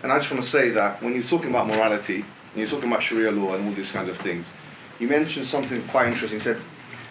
And I just want to say that when you're talking about morality, and you're talking about Sharia law and all these kinds of things, you mentioned something quite interesting. You said,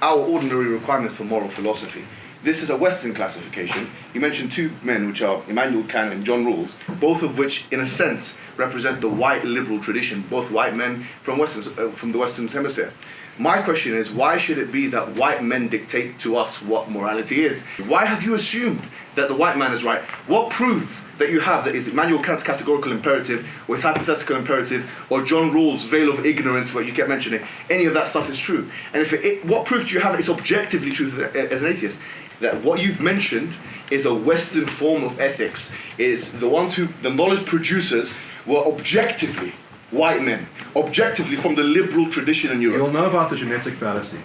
our ordinary requirements for moral philosophy. This is a Western classification. You mentioned two men, which are Immanuel Kant and John Rawls, both of which, in a sense, represent the white liberal tradition, both white men from the Western Hemisphere. My question is, why should it be that white men dictate to us what morality is? Why have you assumed that the white man is right? What proof that you have that is Immanuel Kant's categorical imperative, or his hypothetical imperative, or John Rawls' veil of ignorance, what you kept mentioning, any of that stuff is true? And what proof do you have that it's objectively true as an atheist? That what you've mentioned is a Western form of ethics, is the ones who, the knowledge producers, were objectively white men, objectively from the liberal tradition in Europe. You'll know about the genetic fallacy.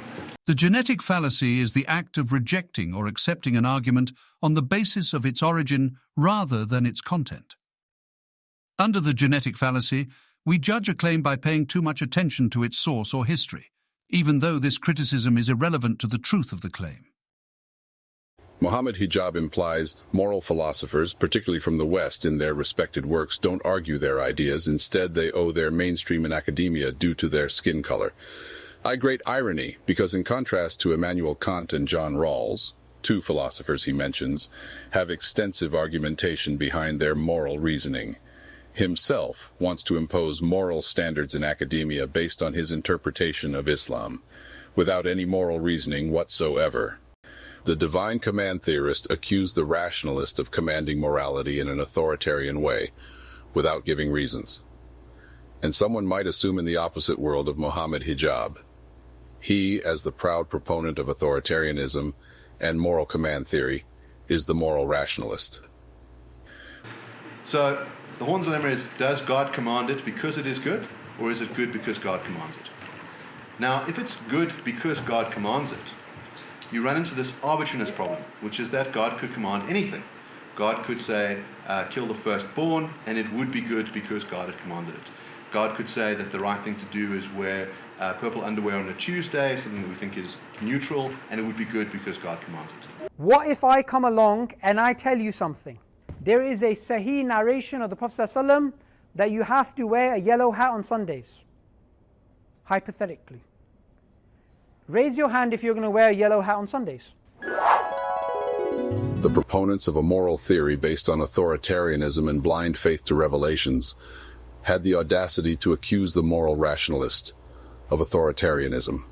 The genetic fallacy is the act of rejecting or accepting an argument on the basis of its origin rather than its content. Under the genetic fallacy, we judge a claim by paying too much attention to its source or history, even though this criticism is irrelevant to the truth of the claim. Mohammed Hijab implies moral philosophers, particularly from the West, in their respected works, don't argue their ideas. Instead, they owe their mainstream in academia due to their skin color. I great irony, because in contrast to Immanuel Kant and John Rawls, two philosophers he mentions, have extensive argumentation behind their moral reasoning. Himself wants to impose moral standards in academia based on his interpretation of Islam, without any moral reasoning whatsoever. The divine command theorist accused the rationalist of commanding morality in an authoritarian way, without giving reasons. And someone might assume in the opposite world of Mohammed Hijab. He, as the proud proponent of authoritarianism and moral command theory, is the moral rationalist. So, the Horn dilemma is, does God command it because it is good, or is it good because God commands it? Now, if it's good because God commands it, you run into this arbitrariness problem, which is that God could command anything. God could say, kill the firstborn, and it would be good because God had commanded it. God could say that the right thing to do is wear purple underwear on a Tuesday, something that we think is neutral, and it would be good because God commands it. What if I come along and I tell you something? There is a Sahih narration of the Prophet ﷺ that you have to wear a yellow hat on Sundays. Hypothetically. Raise your hand if you're going to wear a yellow hat on Sundays. The proponents of a moral theory based on authoritarianism and blind faith to revelations had the audacity to accuse the moral rationalist of authoritarianism.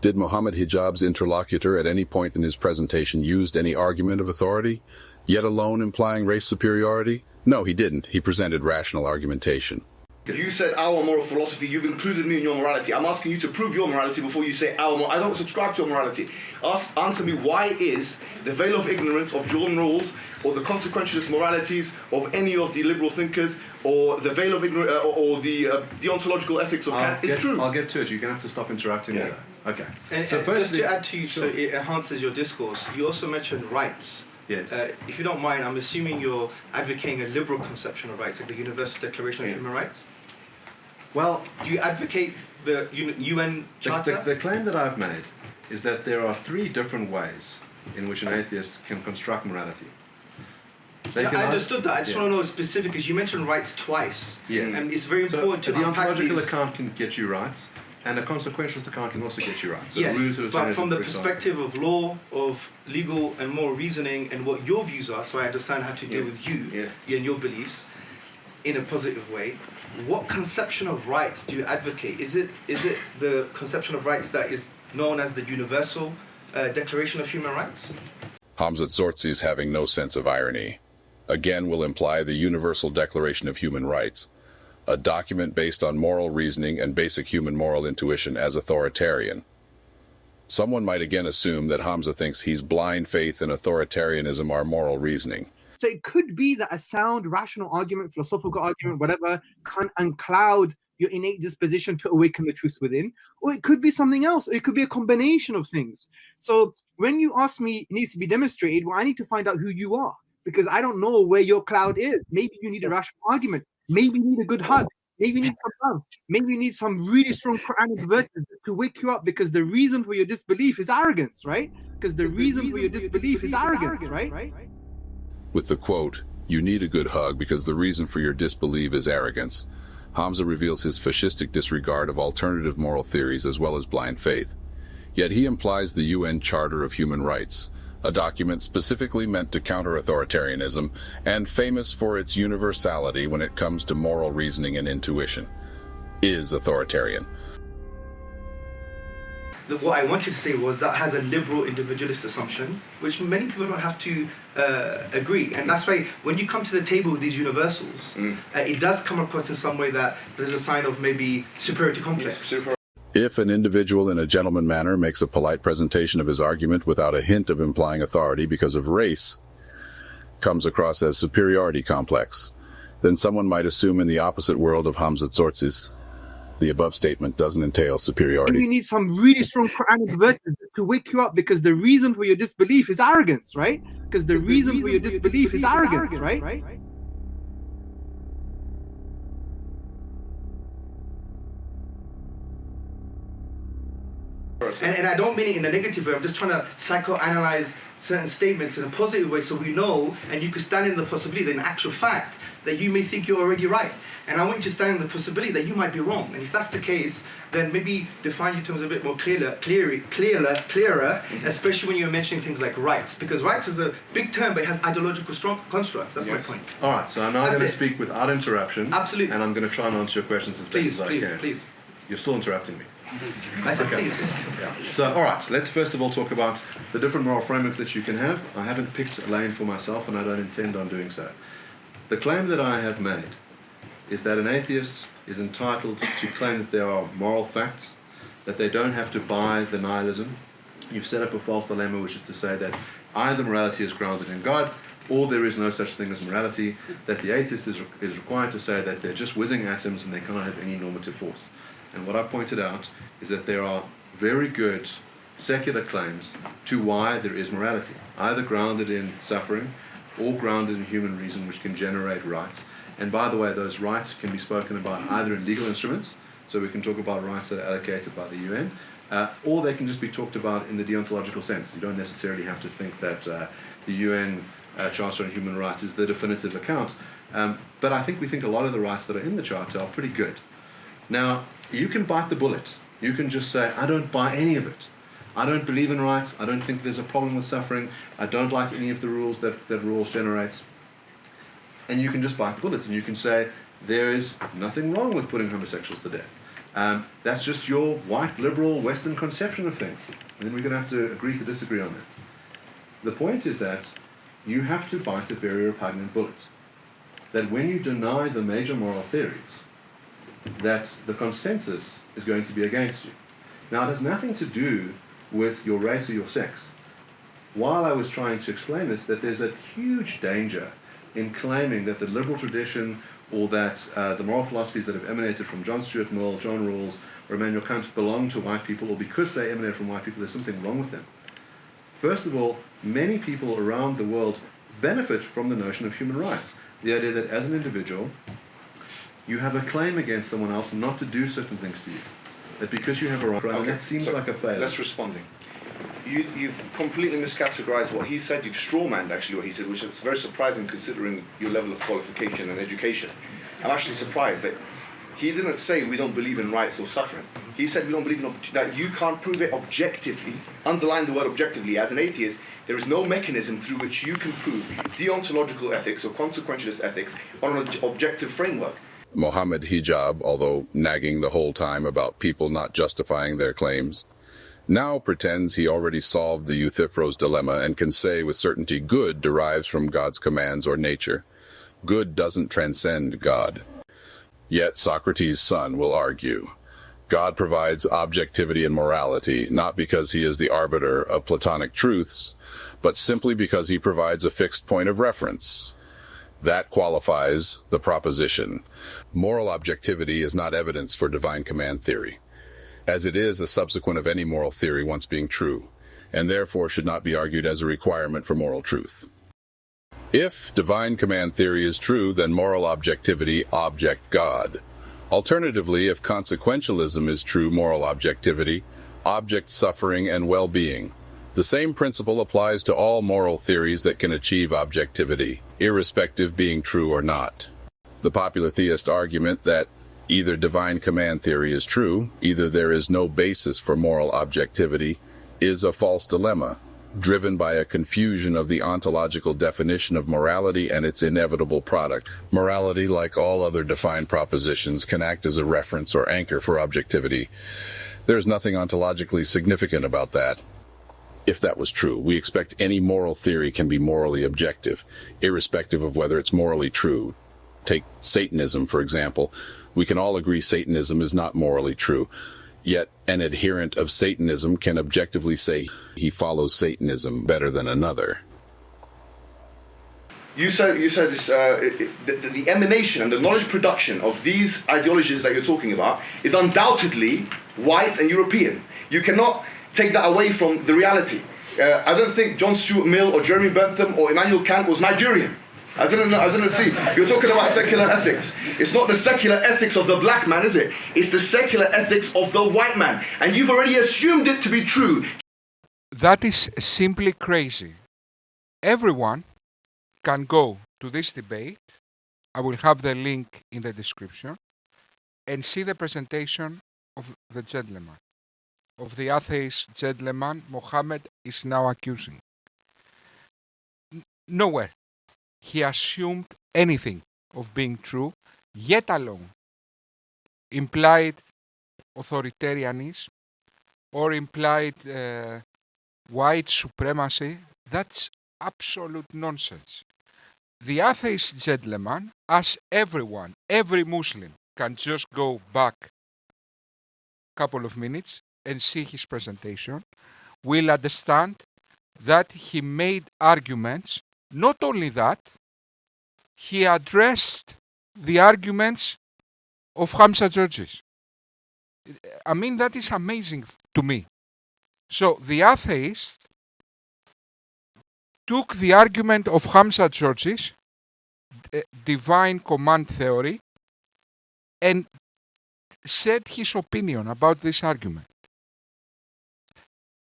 Did Mohammed Hijab's interlocutor at any point in his presentation used any argument of authority, yet alone implying race superiority? No, he didn't. He presented rational argumentation. You said our moral philosophy, you've included me in your morality. I'm asking you to prove your morality before you say our morality. I don't subscribe to your morality. Answer me, why is the veil of ignorance of John Rawls or the consequentialist moralities of any of the liberal thinkers or the veil of ignorance or the deontological ethics of Kant is true? I'll get to it. You're going to have to stop interrupting me. Okay. And, so just to add to you, so it enhances your discourse, you also mentioned rights. Yes. If you don't mind, I'm assuming you're advocating a liberal conception of rights, like the Universal Declaration of Human Rights? Well, do you advocate the UN Charter? The claim that I've made is that there are three different ways in which an atheist can construct morality. I understood that. I just want to know specific, because you mentioned rights twice. Yeah. And it's very important to unpack these. The ontological account can get you rights, and a consequentialist account can also get you rights. So yes, but from the perspective of law, of legal and moral reasoning, and what your views are, so I understand how to deal with you and your beliefs in a positive way. What conception of rights do you advocate? Is it the conception of rights that is known as the Universal Declaration of Human Rights? Hamzat Zortzi's having no sense of irony. Again will imply the Universal Declaration of Human Rights, a document based on moral reasoning and basic human moral intuition as authoritarian. Someone might again assume that Hamza thinks he's blind faith and authoritarianism are moral reasoning. So it could be that a sound, rational argument, philosophical argument, whatever, can uncloud your innate disposition to awaken the truth within. Or it could be something else. Or it could be a combination of things. So when you ask me, it needs to be demonstrated, well, I need to find out who you are. Because I don't know where your cloud is. Maybe you need a rational argument. Maybe you need a good hug. Maybe you need some love. Maybe you need some really strong Quranic verses to wake you up, because the reason for your disbelief is arrogance, right? Because the reason for your disbelief is arrogance, right? With the quote, You need a good hug because the reason for your disbelief is arrogance. Hamza reveals his fascistic disregard of alternative moral theories as well as blind faith. Yet he implies the UN Charter of Human Rights, a document specifically meant to counter authoritarianism and famous for its universality when it comes to moral reasoning and intuition, is authoritarian. What I wanted to say was that has a liberal individualist assumption, which many people don't have to agree. And that's why when you come to the table with these universals, it does come across in some way that there's a sign of maybe superiority complex. Yes, If an individual in a gentleman manner makes a polite presentation of his argument without a hint of implying authority because of race, comes across as superiority complex, then someone might assume in the opposite world of Hamza Tsortzis, the above statement doesn't entail superiority. You need some really strong Quranic verses to wake you up, because the reason for your disbelief is arrogance, right? Because the reason for your disbelief is arrogance, right? And I don't mean it in a negative way. I'm just trying to psychoanalyze certain statements in a positive way so we know, and you could stand in the possibility that in actual fact that you may think you're already right. And I want you to stand in the possibility that you might be wrong. And if that's the case, then maybe define your terms a bit more clearer, especially when you're mentioning things like rights. Because rights is a big term, but it has ideological strong constructs. That's my point. All right, so I'm now going to speak without interruption. Absolutely. And I'm going to try and answer your questions as best as I can. Please. You're still interrupting me. I said please. Yeah. So, all right, let's first of all talk about the different moral frameworks that you can have. I haven't picked a lane for myself, and I don't intend on doing so. The claim that I have made is that an atheist is entitled to claim that there are moral facts, that they don't have to buy the nihilism. You've set up a false dilemma, which is to say that either morality is grounded in God, or there is no such thing as morality, that the atheist is required to say that they're just whizzing atoms and they cannot have any normative force. And what I pointed out is that there are very good secular claims to why there is morality, either grounded in suffering or grounded in human reason, which can generate rights. And by the way, those rights can be spoken about either in legal instruments, so we can talk about rights that are allocated by the UN, or they can just be talked about in the deontological sense. You don't necessarily have to think that the UN Charter on Human Rights is the definitive account. But I think we think a lot of the rights that are in the Charter are pretty good. Now, you can bite the bullet. You can just say, I don't buy any of it. I don't believe in rights. I don't think there's a problem with suffering. I don't like any of the rules that rules generates. And you can just bite the bullet and you can say, there is nothing wrong with putting homosexuals to death. That's just your white, liberal, Western conception of things. And then we're going to have to agree to disagree on that. The point is that you have to bite a very repugnant bullet. That when you deny the major moral theories, that the consensus is going to be against you. Now, it has nothing to do with your race or your sex. While I was trying to explain this, that there's a huge danger in claiming that the liberal tradition or that the moral philosophies that have emanated from John Stuart Mill, John Rawls, or Immanuel Kant belong to white people, or because they emanate from white people, there's something wrong with them. First of all, many people around the world benefit from the notion of human rights. The idea that as an individual, you have a claim against someone else not to do certain things to you. That because you have a right, and that seems like a failure. That's responding. You've completely miscategorized what he said. You've strawmanned actually what he said, which is very surprising considering your level of qualification and education. I'm actually surprised that he didn't say we don't believe in rights or suffering. He said we don't believe in that you can't prove it objectively. Underline the word objectively. As an atheist, there is no mechanism through which you can prove deontological ethics or consequentialist ethics on an objective framework. Mohammed Hijab, although nagging the whole time about people not justifying their claims, now pretends he already solved the Euthyphro's dilemma and can say with certainty good derives from God's commands or nature. Good doesn't transcend God. Yet Socrates' son will argue, God provides objectivity and morality, not because he is the arbiter of Platonic truths, but simply because he provides a fixed point of reference. That qualifies the proposition. Moral objectivity is not evidence for divine command theory, as it is a subsequent of any moral theory once being true, and therefore should not be argued as a requirement for moral truth. If divine command theory is true, then moral objectivity object God. Alternatively, if consequentialism is true moral objectivity, object suffering and well-being. The same principle applies to all moral theories that can achieve objectivity, irrespective being true or not. The popular theist argument that either divine command theory is true, either there is no basis for moral objectivity, is a false dilemma, driven by a confusion of the ontological definition of morality and its inevitable product. Morality, like all other defined propositions, can act as a reference or anchor for objectivity. There is nothing ontologically significant about that. If that was true, we expect any moral theory can be morally objective, irrespective of whether it's morally true. Take Satanism, for example. We can all agree Satanism is not morally true. Yet an adherent of Satanism can objectively say he follows Satanism better than another. You said this, the emanation and the knowledge production of these ideologies that you're talking about is undoubtedly white and European. You cannot take that away from the reality. I don't think John Stuart Mill or Jeremy Bentham or Immanuel Kant was Nigerian. I didn't see. You're talking about secular ethics. It's not the secular ethics of the black man, is it? It's the secular ethics of the white man. And you've already assumed it to be true. That is simply crazy. Everyone can go to this debate. I will have the link in the description and see the presentation of the gentleman, of the atheist gentleman Mohammed is now accusing. Nowhere he assumed anything of being true, yet alone implied authoritarianism or implied white supremacy. That's absolute nonsense. The atheist gentleman, as everyone, every Muslim, can just go back a couple of minutes and see his presentation, will understand that he made arguments. Not only that, he addressed the arguments of Hamza Georges. I mean, that is amazing to me. So the atheist took the argument of Hamza Georges, divine command theory, and said his opinion about this argument.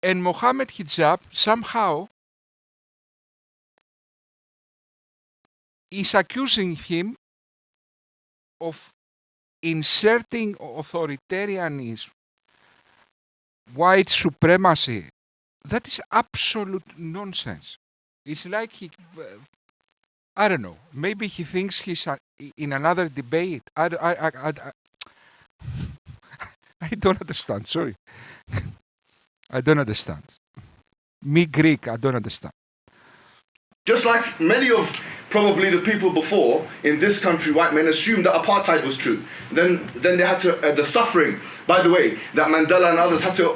And Mohammed Hijab somehow is accusing him of inserting authoritarianism, white supremacy. That is absolute nonsense. It's like he, I don't know, maybe he thinks he's in another debate. I don't understand, sorry. I don't understand. Me Greek, I don't understand. Just like many of probably the people before in this country, white men assumed that apartheid was true. Then they had to, the suffering, by the way, that Mandela and others had to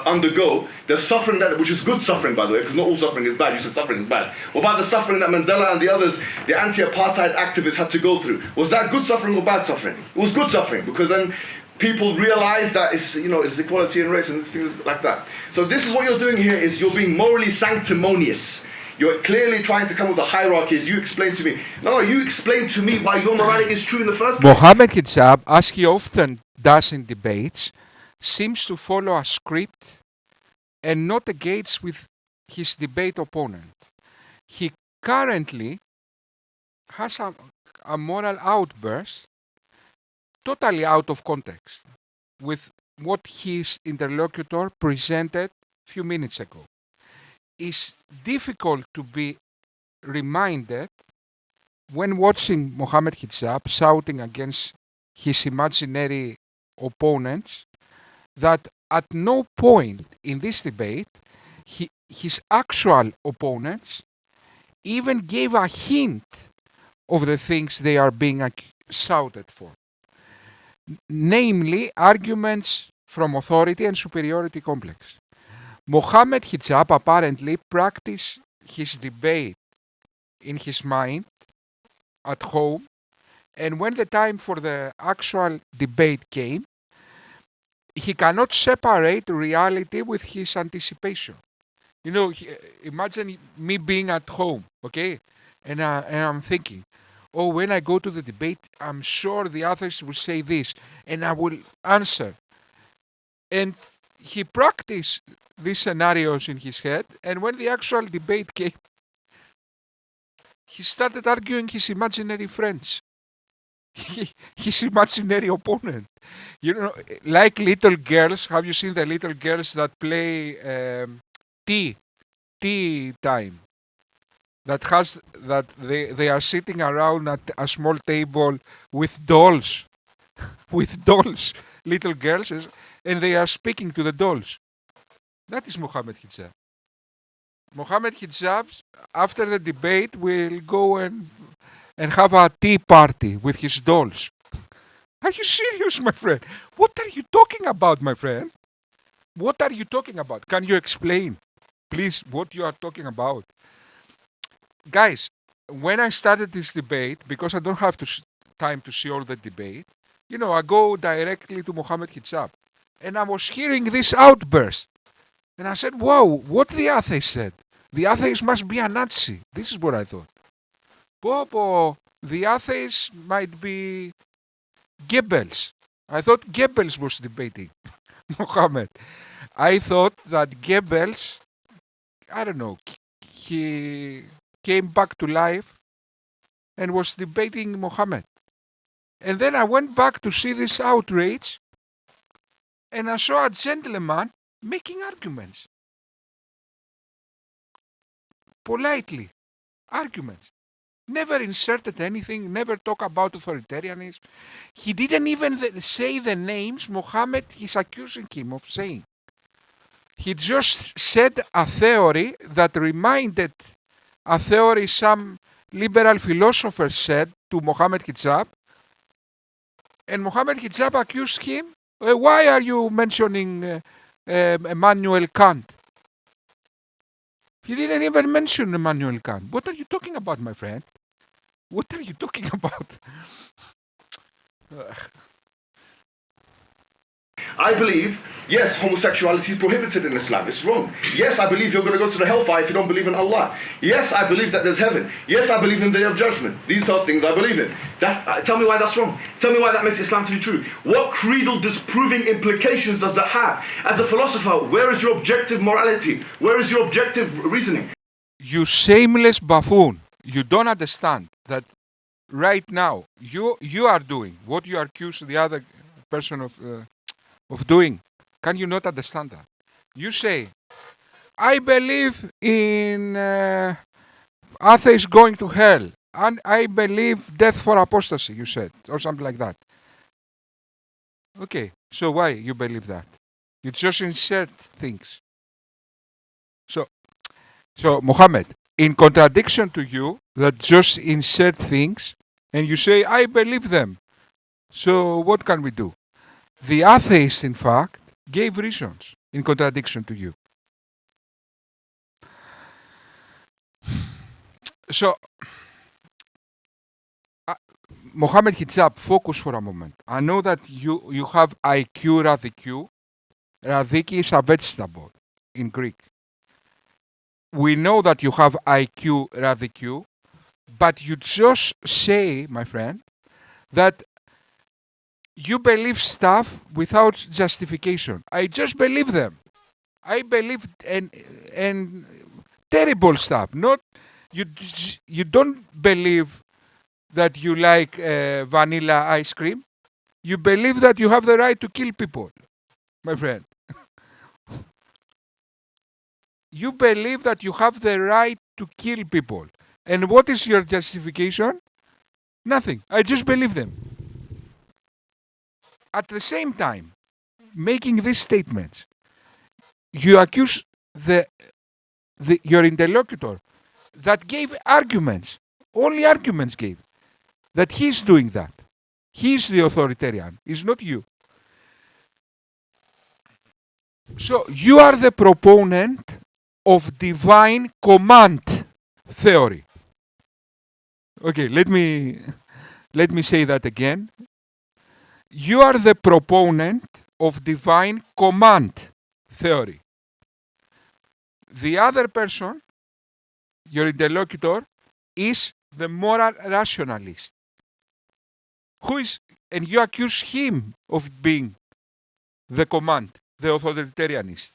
undergo, the suffering that, which is good suffering, by the way, because not all suffering is bad. You said suffering is bad. What about the suffering that Mandela and the others, the anti-apartheid activists had to go through? Was that good suffering or bad suffering? It was good suffering, because then people realize that it's, it's equality in race and things like that. So this is what you're doing here, is you're being morally sanctimonious. You're clearly trying to come with a hierarchy, as you explain to me. No, you explain to me why your morality is true in the first place. Mohammed Hijab, as he often does in debates, seems to follow a script and not engage with his debate opponent. He currently has a moral outburst totally out of context with what his interlocutor presented a few minutes ago. It's difficult to be reminded when watching Mohammed Hijab shouting against his imaginary opponents that at no point in this debate his actual opponents even gave a hint of the things they are being shouted for. Namely, arguments from authority and superiority complex. Mohammed Hijab apparently practiced his debate in his mind at home, and when the time for the actual debate came, he cannot separate reality with his anticipation. Imagine me being at home, okay, and I'm thinking, oh, when I go to the debate, I'm sure the others will say this, and I will answer. And he practiced these scenarios in his head, and when the actual debate came, he started arguing his imaginary friends, his imaginary opponent. You know, like little girls. Have you seen the little girls that play tea time? That they are sitting around at a small table with dolls, little girls, and they are speaking to the dolls. That is Mohammed Hijab. Mohammed Hijab, after the debate, will go and have a tea party with his dolls. Are you serious, my friend? What are you talking about, my friend? What are you talking about? Can you explain, please, what you are talking about? Guys, when I started this debate, because I don't have time to see all the debate, you know, I go directly to Mohammed Hijab. And I was hearing this outburst. And I said, wow, what the atheist said. The atheist must be a Nazi. This is what I thought. Popo, the atheist might be Goebbels. I thought Goebbels was debating Mohammed. I thought that Goebbels, I don't know, he came back to life and was debating Mohammed. And then I went back to see this outrage, and I saw a gentleman making arguments. Politely. Arguments. Never inserted anything, never talk about authoritarianism. He didn't even say the names Mohammed is accusing him of saying. He just said a theory that reminded a theory some liberal philosophers said to Mohammed Hijab. And Mohammed Hijab accused him, why are you mentioning Immanuel Kant? He didn't even mention Immanuel Kant. What are you talking about, my friend? What are you talking about? I believe, yes, homosexuality is prohibited in Islam. It's wrong. Yes, I believe you're going to go to the hellfire if you don't believe in Allah. Yes, I believe that there's heaven. Yes, I believe in the day of judgment. These are things I believe in. Tell me why that's wrong. Tell me why that makes Islam to be true. What creedal disproving implications does that have? As a philosopher, where is your objective morality? Where is your objective reasoning? You shameless buffoon. You don't understand that right now you are doing what you accuse the other person of doing. Can you not understand that? You say, I believe in atheists going to hell, and I believe death for apostasy, you said, or something like that. Okay, so why you believe that? You just insert things. So Mohammed, in contradiction to you, that just insert things, and you say, I believe them. So what can we do? The atheist, in fact, gave reasons in contradiction to you. So, Mohammed Hijab, focus for a moment. I know that you have IQ radikyu. Radiki is a vegetable in Greek. We know that you have IQ radikyu, but you just say, my friend, that you believe stuff without justification. I just believe them. I believe and terrible stuff. Not you don't believe that you like vanilla ice cream. You believe that you have the right to kill people, my friend. You believe that you have the right to kill people. And what is your justification? Nothing. I just believe them. At the same time, making these statements, you accuse your interlocutor that gave arguments, only arguments gave, that he's doing that. He's the authoritarian, it's not you. So you are the proponent of divine command theory. Okay, let me say that again. You are the proponent of divine command theory. The other person, your interlocutor, is the moral rationalist. And you accuse him of being the command, the authoritarianist.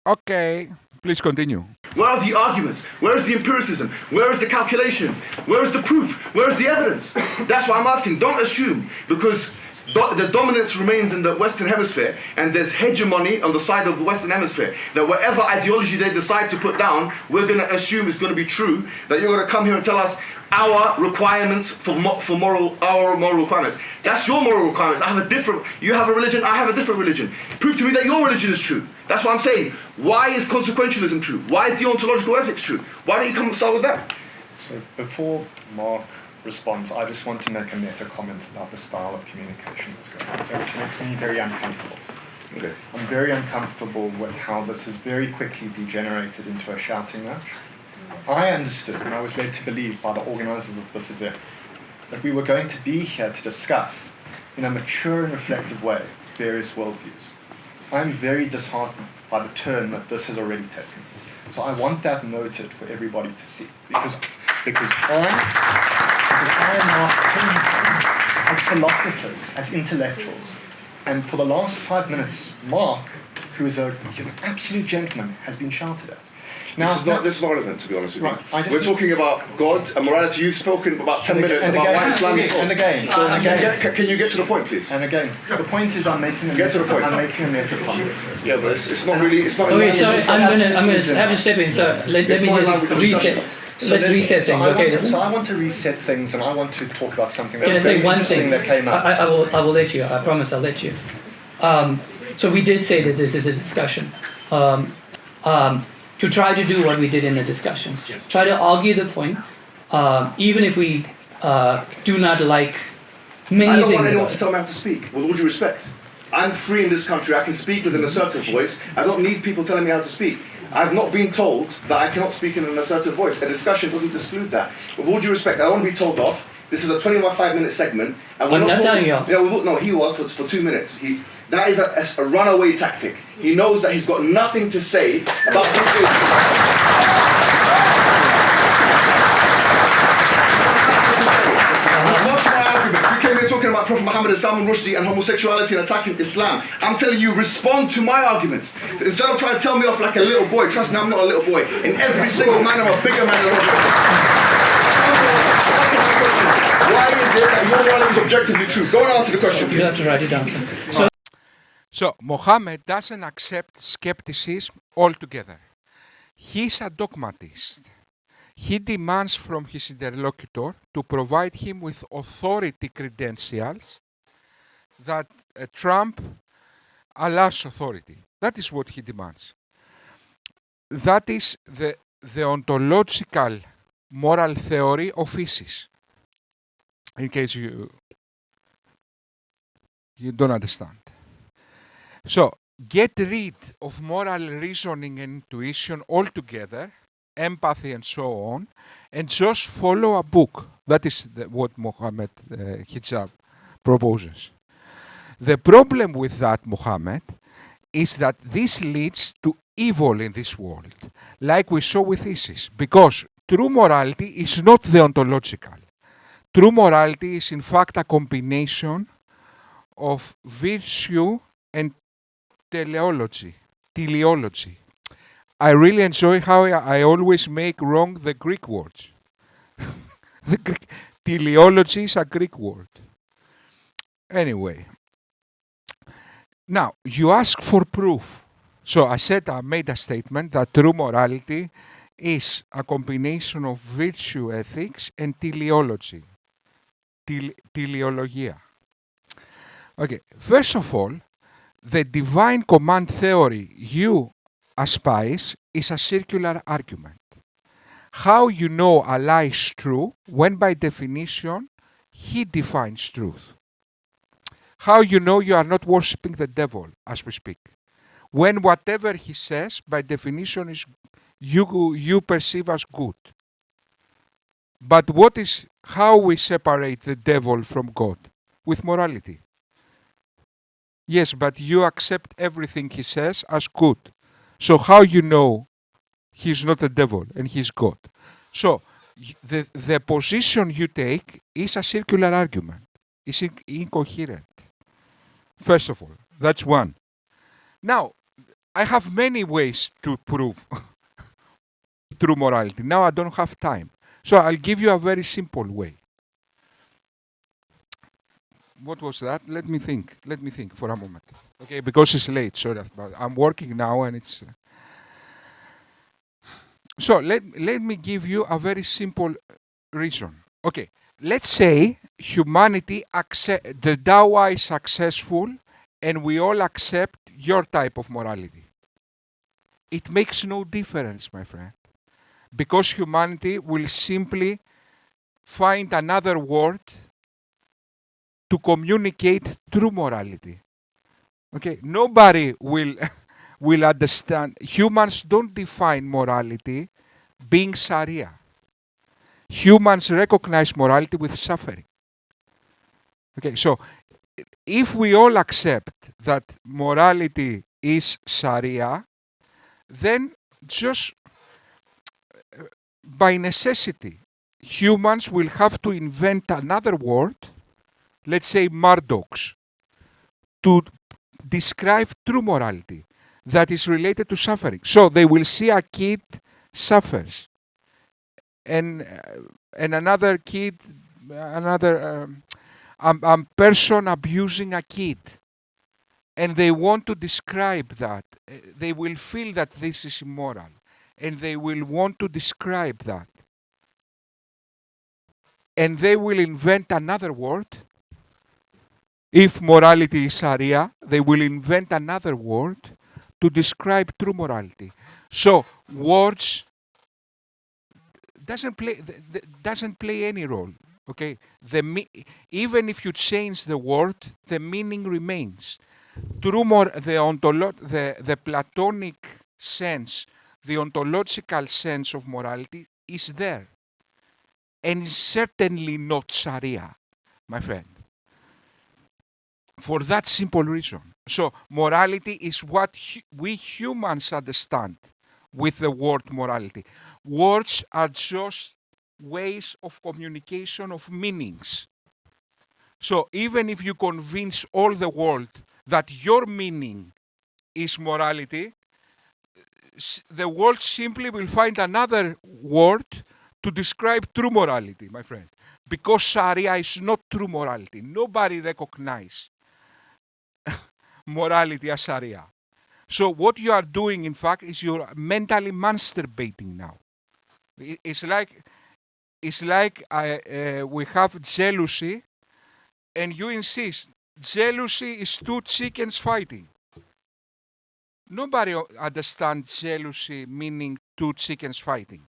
Okay, please continue. Where are the arguments? Where is the empiricism? Where is the calculations? Where is the proof? Where is the evidence? That's why I'm asking. Don't assume, because the dominance remains in the Western Hemisphere, and there's hegemony on the side of the Western Hemisphere, that whatever ideology they decide to put down, we're going to assume is going to be true, that you're going to come here and tell us our requirements for moral requirements. That's your moral requirements. You have a religion, I have a different religion. Prove to me that your religion is true. That's what I'm saying. Why is consequentialism true? Why is deontological ethics true? Why don't you come and start with that? So before Mark response, I just want to make a meta comment about the style of communication that's going on, which makes me very uncomfortable. Okay. I'm very uncomfortable with how this has very quickly degenerated into a shouting match. I understood, and I was led to believe by the organisers of this event, that we were going to be here to discuss, in a mature and reflective way, various worldviews. I'm very disheartened by the turn that this has already taken. So I want that noted for everybody to see, because I am not, as philosophers, as intellectuals, and for the last 5 minutes, Mark, he's an absolute gentleman, has been shouted at. Now, this is not relevant, to be honest with you. Right, we're talking about God and morality. You've spoken about 10 minutes about why Islam is and again, can you get to the point, please? And again, the point is I'm making a meta point. Yeah, but it's not really. It's not. Okay, sorry, I'm gonna have to step in. So let me just reset. Let's reset things. Okay. So I want to reset things, and I want to talk about something Can I say one thing that came up. I will let you. I promise I'll let you. So we did say that this is a discussion. To try to do what we did in the discussions. Yes. Try to argue the point, even if we do not like many things. I don't want anyone to tell me how to speak, with all due respect. I'm free in this country, I can speak with an assertive voice. I don't need people telling me how to speak. I've not been told that I cannot speak in an assertive voice. A discussion doesn't exclude that. With all due respect, I don't want to be told off. This is a 25-minute segment. And we're I'm not telling you off. Yeah, no, he was for 2 minutes. That is a runaway tactic. He knows that he's got nothing to say about this issue. Not my argument. We came here talking about Prophet Muhammad and Salman Rushdie and homosexuality and attacking Islam. I'm telling you, respond to my arguments. Instead of trying to tell me off like a little boy, trust me, I'm not a little boy. In every single man, I'm a bigger man than why is it that your one is objectively true? Go and answer the question, please. You have to write it down. So Mohammed doesn't accept skepticism altogether. He's a dogmatist. He demands from his interlocutor to provide him with authority credentials that Trump allows authority. That is what he demands. That is the ontological moral theory of ISIS. In case you don't understand. So, get rid of moral reasoning and intuition altogether, empathy and so on, and just follow a book. That is what Mohammed Hijab proposes. The problem with that, Mohammed, is that this leads to evil in this world, like we saw with ISIS, because true morality is not deontological. True morality is in fact a combination of virtue and teleology. I really enjoy how I always make wrong the Greek words. Teleology is a Greek word. Anyway, now you ask for proof. So I made a statement that true morality is a combination of virtue ethics and teleology. Teleologia. Okay, first of all, the divine command theory you espouse is a circular argument. How you know a lie is true when by definition he defines truth. How you know you are not worshipping the devil as we speak. When whatever he says by definition is you perceive as good. But how we separate the devil from God? With morality. Yes, but you accept everything he says as good. So how you know he's not the devil and he's God? So the position you take is a circular argument. It's incoherent. First of all, that's one. Now, I have many ways to prove true morality. Now I don't have time. So I'll give you a very simple way. What was that? Let me think. Let me think for a moment. Okay, because it's late. Sorry, but I'm working now and it's... So let me give you a very simple reason. Okay, let's say humanity the Dawa is successful and we all accept your type of morality. It makes no difference, my friend, because humanity will simply find another word to communicate true morality. Okay, nobody will understand. Humans don't define morality being Sharia. Humans recognize morality with suffering. Okay, so if we all accept that morality is Sharia, then just by necessity, humans will have to invent another word, let's say mardox, to describe true morality that is related to suffering. So they will see a kid suffers, and another kid, another person abusing a kid, and they want to describe that. They will feel that this is immoral, and they will want to describe that. And they will invent another word. If morality is Sharia, they will invent another word to describe true morality. So words doesn't play any role. Okay, even if you change the word, the meaning remains. The Platonic sense, the ontological sense of morality is there, and is certainly not Sharia, my friend. For that simple reason. So morality is what we humans understand with the word morality. Words are just ways of communication of meanings. So even if you convince all the world that your meaning is morality, the world simply will find another word to describe true morality, my friend. Because Sharia is not true morality. Nobody recognizes morality as Sharia. So what you are doing, in fact, is you're mentally masturbating now. It's like we have jealousy, and you insist jealousy is two chickens fighting. Nobody understands jealousy meaning two chickens fighting.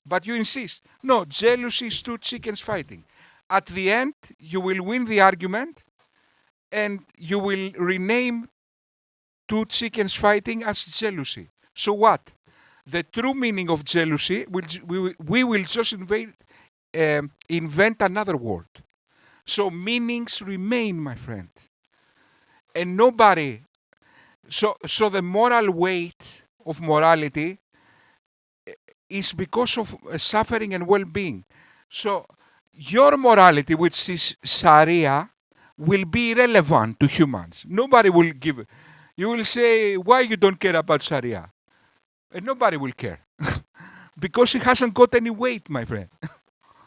But you insist, no, jealousy is two chickens fighting. At the end, you will win the argument, and you will rename two chickens fighting as jealousy. So what? The true meaning of jealousy, we will just invent another word. So meanings remain, my friend. And nobody... So the moral weight of morality is because of suffering and well-being. So your morality, which is Sharia, will be irrelevant to humans. Nobody will give... You will say, why you don't care about Sharia? And nobody will care. Because it hasn't got any weight, my friend.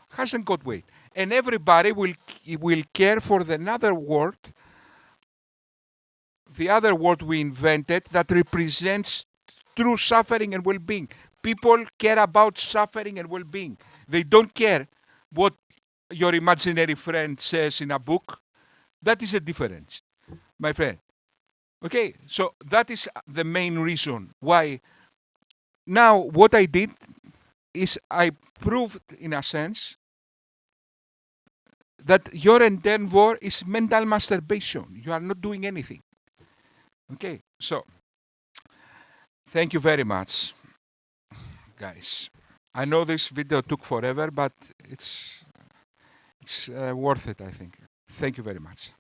Hasn't got weight. And everybody will care for another word, the other word we invented that represents true suffering and well-being. People care about suffering and well-being. They don't care what your imaginary friend says in a book. That is a difference, my friend. Okay, so that is the main reason why. Now, what I did is I proved, in a sense, that your endeavor is mental masturbation. You are not doing anything. Okay, so thank you very much, guys. I know this video took forever, but it's worth it, I think. Thank you very much.